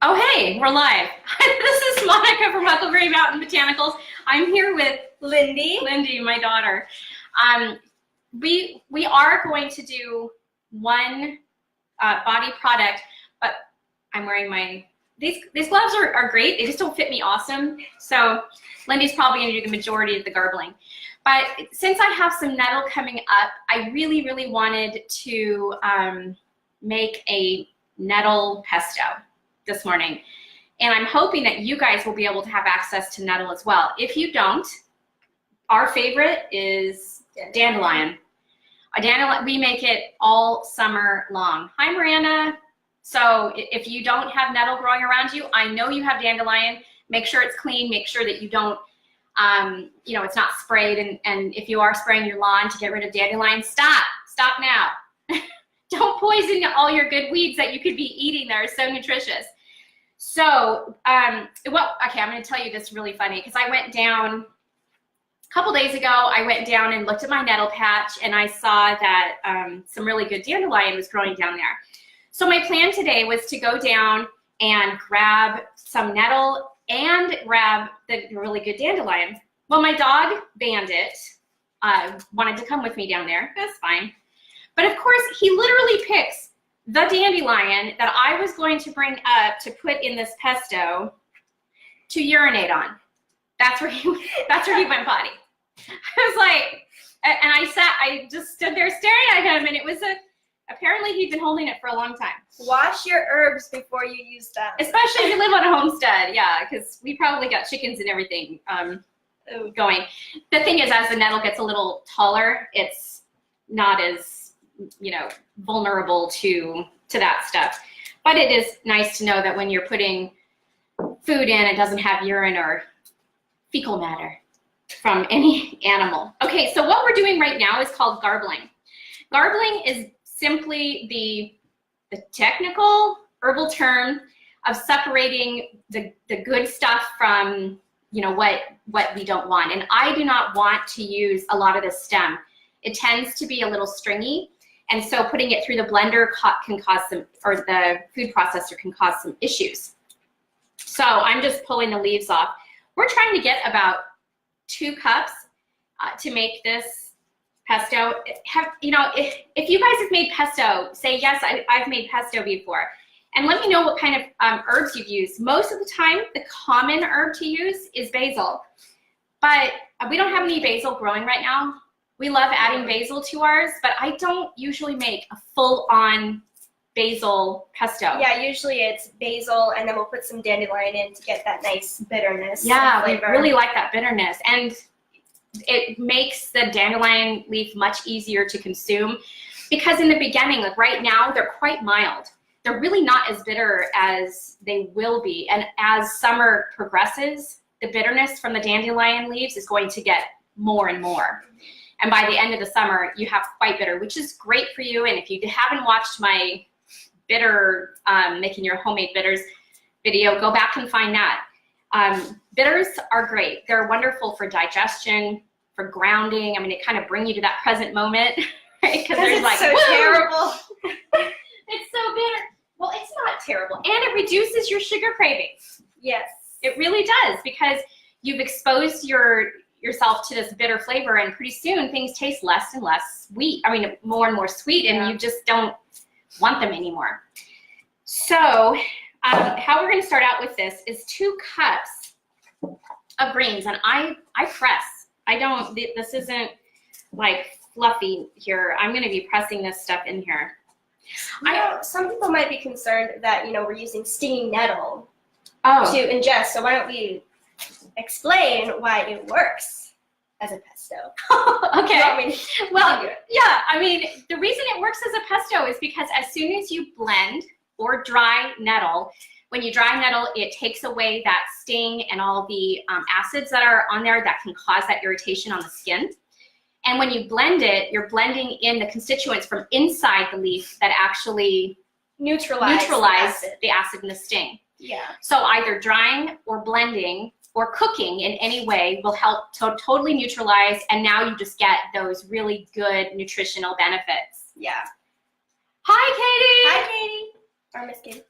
Oh, hey, we're live. This is Monica from Huckleberry Mountain Botanicals. I'm here with Lindy, my daughter. We are going to do one body product, but I'm wearing my, these gloves are great. They just don't fit me awesome. So Lindy's probably gonna do the majority of the garbling. But since I have some nettle coming up, I really wanted to make a nettle pesto this morning. And I'm hoping that you guys will be able to have access to nettle as well. If you don't, our favorite is dandelion. A dandelion, we make it all summer long. Hi, Miranda. So if you don't have nettle growing around you, I know you have dandelion. Make sure it's clean. Make sure that you don't, it's not sprayed. And if you are spraying your lawn to get rid of dandelion, stop now. Don't poison all your good weeds that you could be eating that are so nutritious. So, I'm going to tell you this really funny because I went down a couple days ago. I went down and looked at my nettle patch and I saw that some really good dandelion was growing down there. So my plan today was to go down and grab some nettle and grab the really good dandelion. Well, my dog Bandit wanted to come with me down there. That's fine. But of course, he literally picks the dandelion that I was going to bring up to put in this pesto to urinate on. That's where he went potty. I was like, and I just stood there staring at him, and it was apparently he'd been holding it for a long time. Wash your herbs before you use them. Especially if you live on a homestead, yeah, because we probably got chickens and everything going. The thing is, as the nettle gets a little taller, it's not as vulnerable to that stuff. But it is nice to know that when you're putting food in, it doesn't have urine or fecal matter from any animal. Okay, so what we're doing right now is called garbling. Garbling is simply the technical herbal term of separating the good stuff from what we don't want. And I do not want to use a lot of the stem. It tends to be a little stringy. And so putting it through the blender can cause some, or the food processor can cause some issues. So I'm just pulling the leaves off. We're trying to get about 2 cups to make this pesto. If you guys have made pesto, say yes, I've made pesto before. And let me know what kind of herbs you've used. Most of the time, the common herb to use is basil. But we don't have any basil growing right now. We love adding basil to ours, but I don't usually make a full-on basil pesto. Yeah, usually it's basil, and then we'll put some dandelion in to get that nice bitterness. Yeah, we really like that bitterness, and it makes the dandelion leaf much easier to consume because in the beginning, like right now, they're quite mild. They're really not as bitter as they will be, and as summer progresses, the bitterness from the dandelion leaves is going to get more and more. And by the end of the summer, you have quite bitter, which is great for you. And if you haven't watched my bitter, making your homemade bitters video, go back and find that. Bitters are great. They're wonderful for digestion, for grounding. I mean, it kind of bring you to that present moment, right? Because there's like, so terrible. It's so bitter. Well, it's not terrible. And it reduces your sugar cravings. Yes. It really does, because you've exposed yourself to this bitter flavor, and pretty soon things taste less and less sweet. I mean, more and more sweet, and you just don't want them anymore. So how we're going to start out with this is 2 cups of greens, and I press. I don't, this isn't like fluffy here. I'm going to be pressing this stuff in here. Some people might be concerned that, we're using stinging nettle to ingest, so why don't we explain why it works as a pesto. Okay. Well, yeah, I mean, the reason it works as a pesto is because as soon as you blend or dry nettle, when you dry nettle, it takes away that sting and all the acids that are on there that can cause that irritation on the skin. And when you blend it, you're blending in the constituents from inside the leaf that actually neutralize the acid and the sting. Yeah. So either drying or blending or cooking in any way will help to totally neutralize, and now you just get those really good nutritional benefits. Yeah. Hi, Katie. Hi, Katie. Or Miss Katie.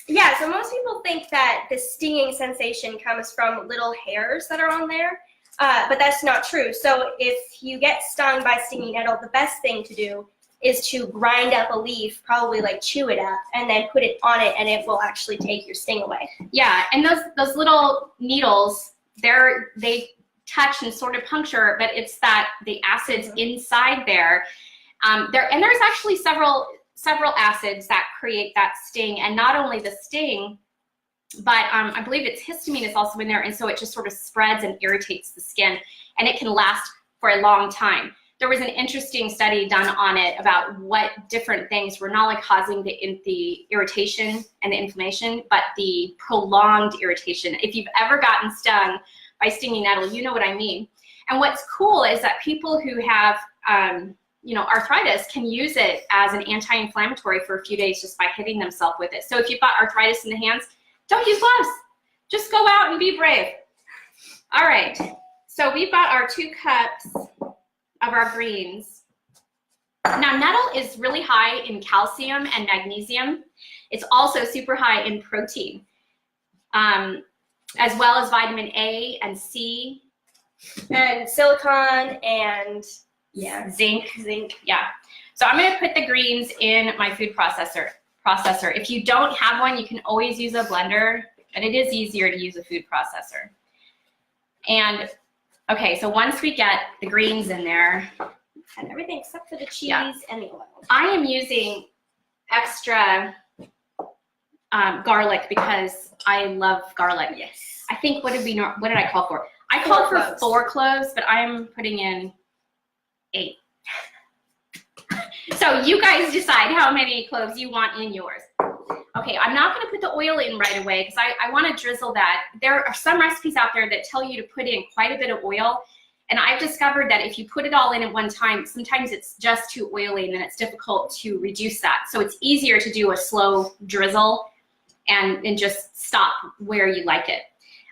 Yeah, so most people think that the stinging sensation comes from little hairs that are on there, but that's not true. So if you get stung by stinging nettle, the best thing to do is to grind up a leaf, probably like chew it up, and then put it on it, and it will actually take your sting away. Yeah, and those little needles, they touch and sort of puncture, but it's that the acids inside there. And there's actually several acids that create that sting, and not only the sting, but I believe it's histamine is also in there, and so it just sort of spreads and irritates the skin, and it can last for a long time. There was an interesting study done on it about what different things were not only causing the irritation and the inflammation, but the prolonged irritation. If you've ever gotten stung by stinging nettle, you know what I mean. And what's cool is that people who have arthritis can use it as an anti-inflammatory for a few days just by hitting themselves with it. So if you've got arthritis in the hands, don't use gloves. Just go out and be brave. All right, so we've got our 2 cups of our greens. Now, nettle is really high in calcium and magnesium. It's also super high in protein, as well as vitamin A and C. And silicon and zinc. Yeah. So I'm gonna put the greens in my food processor. If you don't have one, you can always use a blender, but it is easier to use a food processor. And okay, so once we get the greens in there, and everything except for the cheese and the oil. I am using extra garlic because I love garlic. Yes. I think what did I call for? I called for 4 cloves, but I'm putting in 8. So you guys decide how many cloves you want in yours. Okay, I'm not going to put the oil in right away because I want to drizzle that. There are some recipes out there that tell you to put in quite a bit of oil, and I've discovered that if you put it all in at one time, sometimes it's just too oily and then it's difficult to reduce that. So it's easier to do a slow drizzle and just stop where you like it.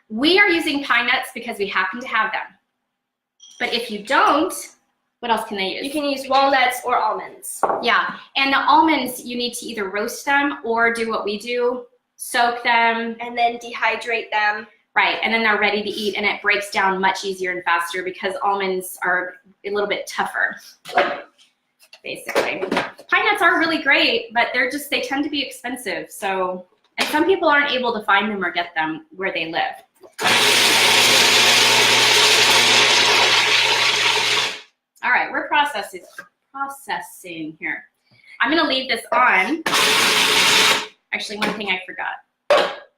We are using pine nuts because we happen to have them. But if you don't, what else can they use? You can use walnuts or almonds. Yeah, and the almonds, you need to either roast them or do what we do, soak them. And then dehydrate them. Right, and then they're ready to eat, and it breaks down much easier and faster because almonds are a little bit tougher, basically. Pine nuts are really great, but they tend to be expensive. So, and some people aren't able to find them or get them where they live. All right, we're processing here. I'm gonna leave this on. Actually, one thing I forgot,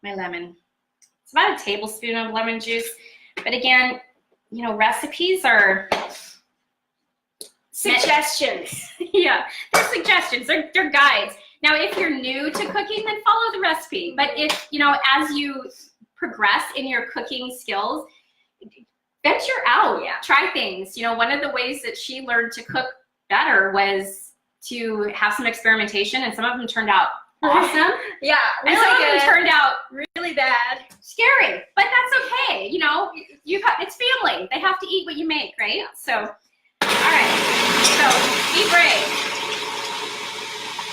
my lemon. It's about a tablespoon of lemon juice. But again, recipes are suggestions. Yeah, they're suggestions, they're guides. Now, if you're new to cooking, then follow the recipe. But if, as you progress in your cooking skills, venture out, try things. One of the ways that she learned to cook better was to have some experimentation, and some of them turned out awesome. Yeah, really, and some of them turned out really bad, scary. But that's okay. It's family. They have to eat what you make, right? So, all right. So be brave.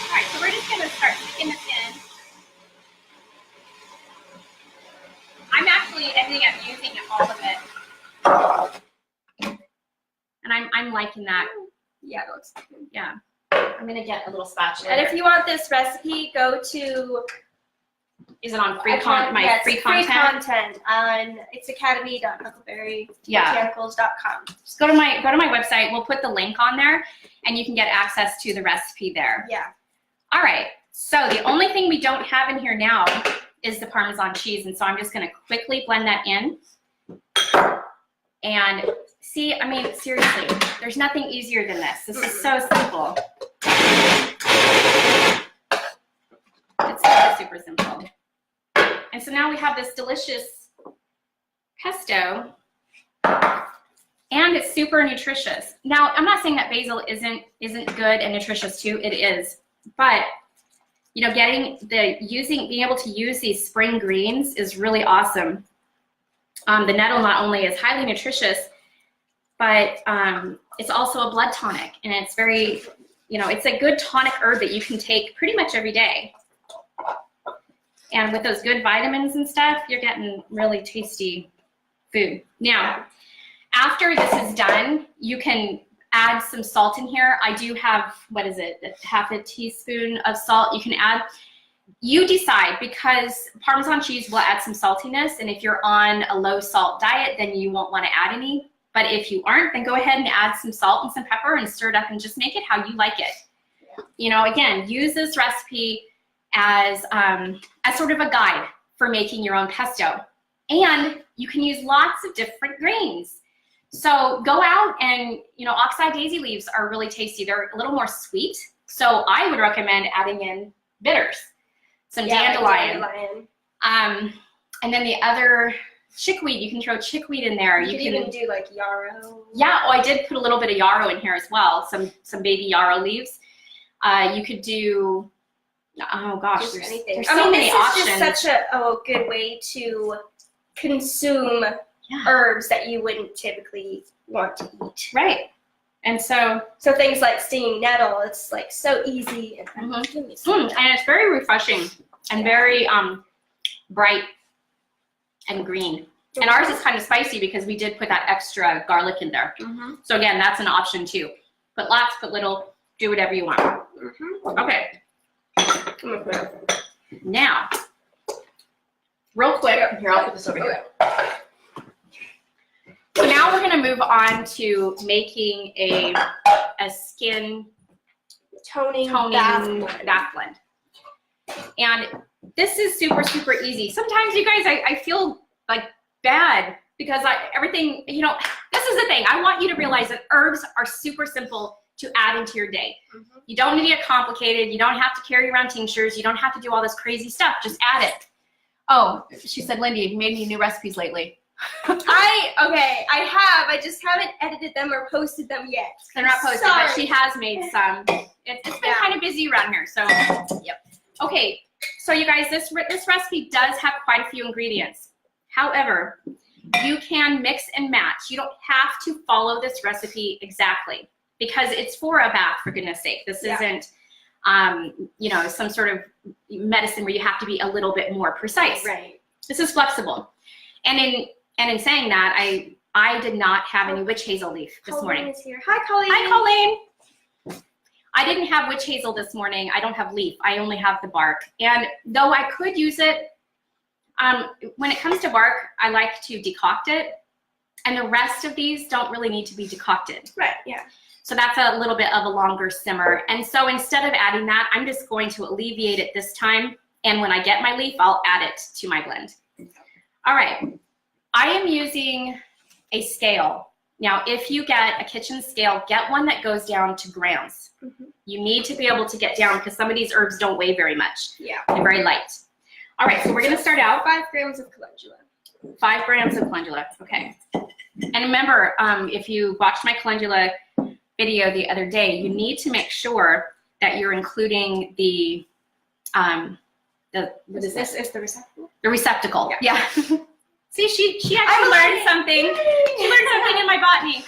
All right. So we're just gonna start sticking this in. I'm actually ending up using all of it. And I'm liking that. Yeah, it looks good. Yeah. I'm gonna get a little spatula. And if you want this recipe, go to. Is it on free content? Free content on itsacademy.huckleberrybotanicals.com. Just go to my website. We'll put the link on there, and you can get access to the recipe there. Yeah. All right. So the only thing we don't have in here now is the Parmesan cheese, and so I'm just gonna quickly blend that in. And see, I mean, seriously, there's nothing easier than this. This is so simple. It's super, super simple. And so now we have this delicious pesto, and it's super nutritious. Now, I'm not saying that basil isn't good and nutritious too. It is, but being able to use these spring greens is really awesome. The nettle not only is highly nutritious, but it's also a blood tonic, and it's very, it's a good tonic herb that you can take pretty much every day. And with those good vitamins and stuff, you're getting really tasty food. Now, after this is done, you can add some salt in here. I do have, what is it, half a teaspoon of salt. You can add, you decide, because Parmesan cheese will add some saltiness, and if you're on a low salt diet, then you won't want to add any. But if you aren't, then go ahead and add some salt and some pepper and stir it up and just make it how you like it. You know, again, use this recipe as sort of a guide for making your own pesto. And you can use lots of different greens. So go out and, you know, oxeye daisy leaves are really tasty. They're a little more sweet. So I would recommend adding in bitters, some dandelion. And then the other chickweed, you can throw chickweed in there. You can even do like yarrow. Yeah, oh, I did put a little bit of yarrow in here as well, some baby yarrow leaves. You could do, oh gosh, there's so many options. This is just such a good way to consume herbs that you wouldn't typically want to eat. Right. And so things like stinging nettle, it's like so easy and and it's very refreshing and very bright and green. And ours is kind of spicy because we did put that extra garlic in there. So again, that's an option too. Put lots, put little, do whatever you want. Okay. Now, real quick, here, I'll put this over here. So now we're going to move on to making a skin toning bath blend. And this is super, super easy. Sometimes, you guys, I feel like bad because everything, you know, this is the thing. I want you to realize that herbs are super simple to add into your day. You don't need to get complicated. You don't have to carry around tinctures. You don't have to do all this crazy stuff. Just add it. Oh, she said, Lindy, you made any new recipes lately? I have. I just haven't edited them or posted them yet. They're not posted, but she has made some. It's been kind of busy around here, so yep. Okay, so you guys, this recipe does have quite a few ingredients. However, you can mix and match. You don't have to follow this recipe exactly because it's for a bath, for goodness sake. This isn't, you know, some sort of medicine where you have to be a little bit more precise. Right. This is flexible. And in saying that, I did not have any witch hazel leaf this morning. Colleen is here. Hi, Colleen. Hi, Colleen. I didn't have witch hazel this morning. I don't have leaf. I only have the bark. And though I could use it, when it comes to bark, I like to decoct it. And the rest of these don't really need to be decocted. Right, yeah. So that's a little bit of a longer simmer. And so instead of adding that, I'm just going to alleviate it this time. And when I get my leaf, I'll add it to my blend. All right. I am using a scale. Now, if you get a kitchen scale, get one that goes down to grams. You need to be able to get down because some of these herbs don't weigh very much. Yeah. They're very light. All right, so we're going to start out. 5 grams of calendula. 5 grams of calendula, okay. And remember, if you watched my calendula video the other day, you need to make sure that you're including the what is this? Is the receptacle? The receptacle, yeah. See, she actually learned something. She learned something in my botany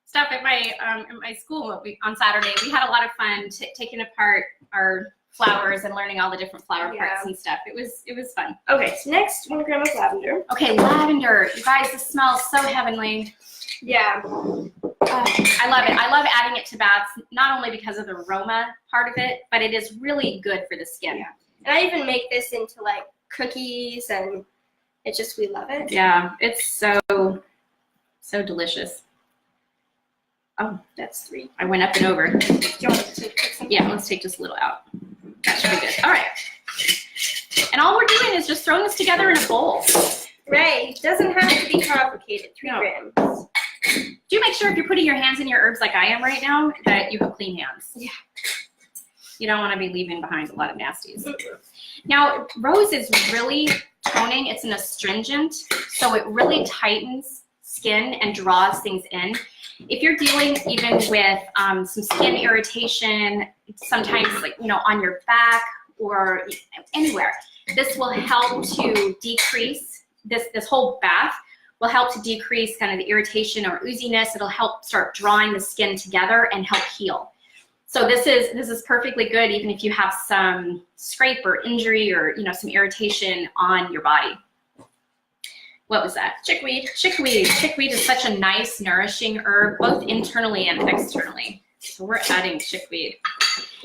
stuff at my school on Saturday. We had a lot of fun taking apart our flowers and learning all the different flower parts and stuff. It was fun. Okay, so next 1 gram of lavender. Okay, lavender. You guys, this smells so heavenly. Yeah. I love it. I love adding it to baths, not only because of the aroma part of it, but it is really good for the skin. Yeah. And I even make this into like cookies, and it just, we love it. Yeah, it's so delicious. Oh, that's 3. I went up and over. Do you want to take some? Yeah, let's take just a little out. That should be good. All right. And all we're doing is just throwing this together in a bowl. Right. It doesn't have to be complicated. 3 grams. Do make sure if you're putting your hands in your herbs like I am right now that you have clean hands. Yeah. You don't want to be leaving behind a lot of nasties. Now, rose is really toning. It's an astringent, so it really tightens skin and draws things in. If you're dealing even with some skin irritation, sometimes like, you know, on your back or anywhere, this will help to decrease, this whole bath will help to decrease kind of the irritation or ooziness. It'll help start drawing the skin together and help heal. So this is perfectly good even if you have some scrape or injury or some irritation on your body. What was that? Chickweed. Chickweed. Chickweed is such a nice, nourishing herb, both internally and externally. So we're adding chickweed.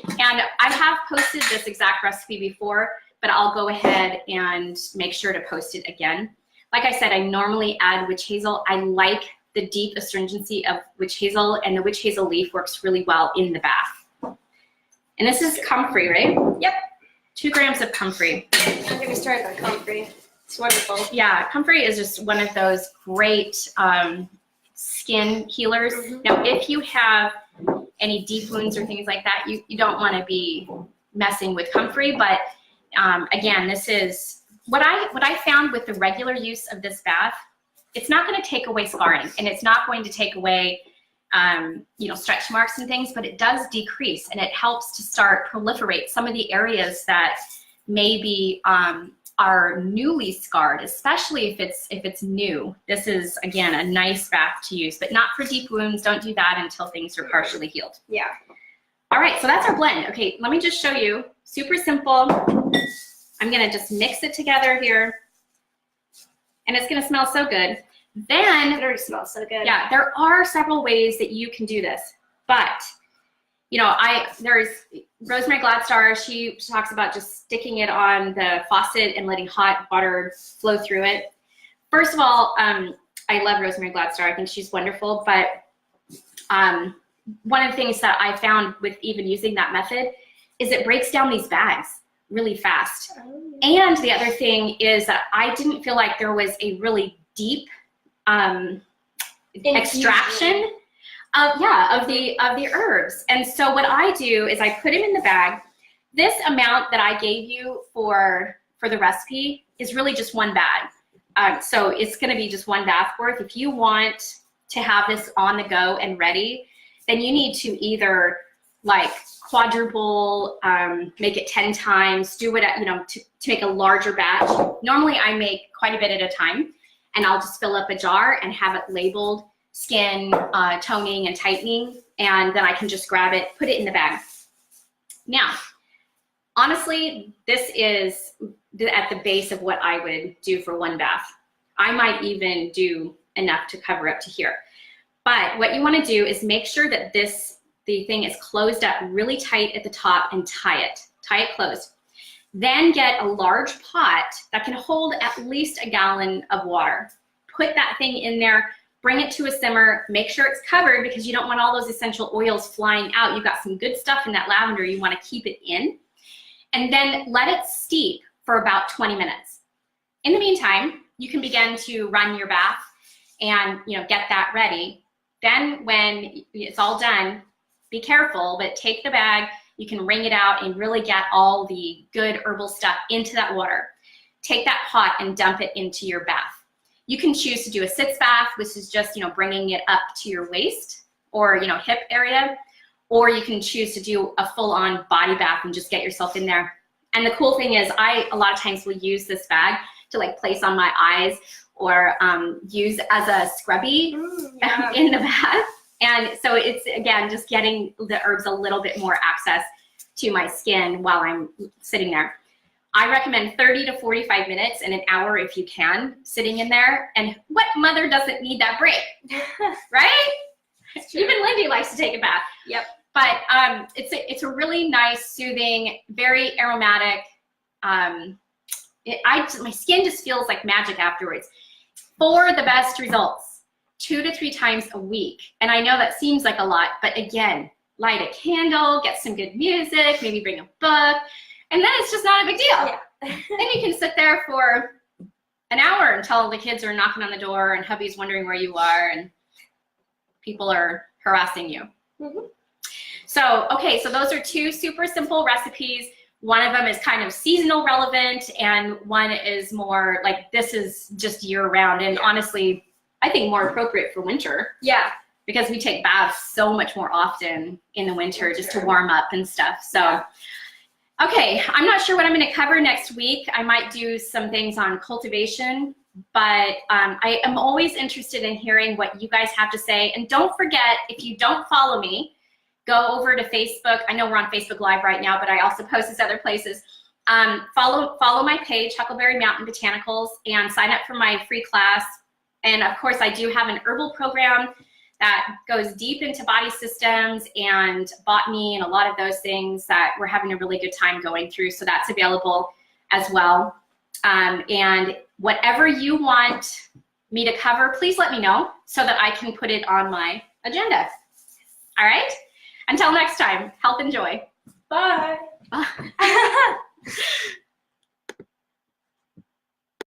And I have posted this exact recipe before, but I'll go ahead and make sure to post it again. Like I said, I normally add witch hazel. I like the deep astringency of witch hazel, and the witch hazel leaf works really well in the bath. And this is comfrey, right? Yep. 2 grams of comfrey. Don't get me started on comfrey. It's wonderful. Yeah, comfrey is just one of those great skin healers. Now, if you have any deep wounds or things like that, you don't want to be messing with comfrey. But again, this is what I found with the regular use of this bath. It's not going to take away scarring, and it's not going to take away stretch marks and things, but it does decrease, and it helps to start proliferate some of the areas that maybe are newly scarred, especially if it's new. This is, again, a nice bath to use, but not for deep wounds. Don't do that until things are partially healed. Yeah. All right, so that's our blend. Okay, let me just show you. Super simple. I'm gonna just mix it together here, and it's gonna smell so good. Then, It already smells so good. yeah, there are several ways that you can do this, but there's Rosemary Gladstar. She talks about just sticking it on the faucet and letting hot water flow through it. First of all, I love Rosemary Gladstar. I think she's wonderful, but one of the things that I found with even using that method is it breaks down these bags really fast. Oh. And the other thing is that I didn't feel like there was a really deep extraction of the herbs. And so what I do is I put them in the bag. This amount that I gave you for the recipe is really just 1 bag. So it's going to be just 1 bath worth. If you want to have this on the go and ready, then you need to either like quadruple, make it 10 times, do it to make a larger batch. Normally I make quite a bit at a time, and I'll just fill up a jar and have it labeled skin toning and tightening, and then I can just grab it, put it in the bag. Now, honestly, this is at the base of what I would do for 1 bath. I might even do enough to cover up to here. But what you want to do is make sure that the thing is closed up really tight at the top and tie it closed. Then get a large pot that can hold at least a gallon of water. Put that thing in there, bring it to a simmer, make sure it's covered because you don't want all those essential oils flying out. You've got some good stuff in that lavender, you want to keep it in. And then let it steep for about 20 minutes. In the meantime, you can begin to run your bath and get that ready. Then when it's all done, be careful, but take the bag, you can wring it out and really get all the good herbal stuff into that water. Take that pot and dump it into your bath. You can choose to do a sitz bath, which is just, bringing it up to your waist or, hip area, or you can choose to do a full-on body bath and just get yourself in there. And the cool thing is I, a lot of times, will use this bag to like place on my eyes or use as a scrubby in the bath. And so it's, again, just getting the herbs a little bit more access to my skin while I'm sitting there. I recommend 30 to 45 minutes and an hour if you can, sitting in there. And what mother doesn't need that break, right? Even Lindy likes to take a bath. Yep. But it's a really nice, soothing, very aromatic. My skin just feels like magic afterwards. For the best results, 2 to 3 times a week. And I know that seems like a lot, but again, light a candle, get some good music, maybe bring a book, and then it's just not a big deal. Yeah. Then you can sit there for an hour until the kids are knocking on the door and hubby's wondering where you are and people are harassing you. Mm-hmm. So, okay, so those are 2 super simple recipes. One of them is kind of seasonal relevant, and one is more like this is just year round. And honestly, I think more appropriate for winter. Yeah. Because we take baths so much more often in the winter just to warm up and stuff. So, okay, I'm not sure what I'm going to cover next week. I might do some things on cultivation, but I am always interested in hearing what you guys have to say. And don't forget, if you don't follow me, go over to Facebook. I know we're on Facebook Live right now, but I also post this other places. Follow my page, Huckleberry Mountain Botanicals, and sign up for my free class. And of course, I do have an herbal program that goes deep into body systems and botany and a lot of those things that we're having a really good time going through. So that's available as well. And whatever you want me to cover, please let me know so that I can put it on my agenda. All right? Until next time, health and joy. Bye. Bye.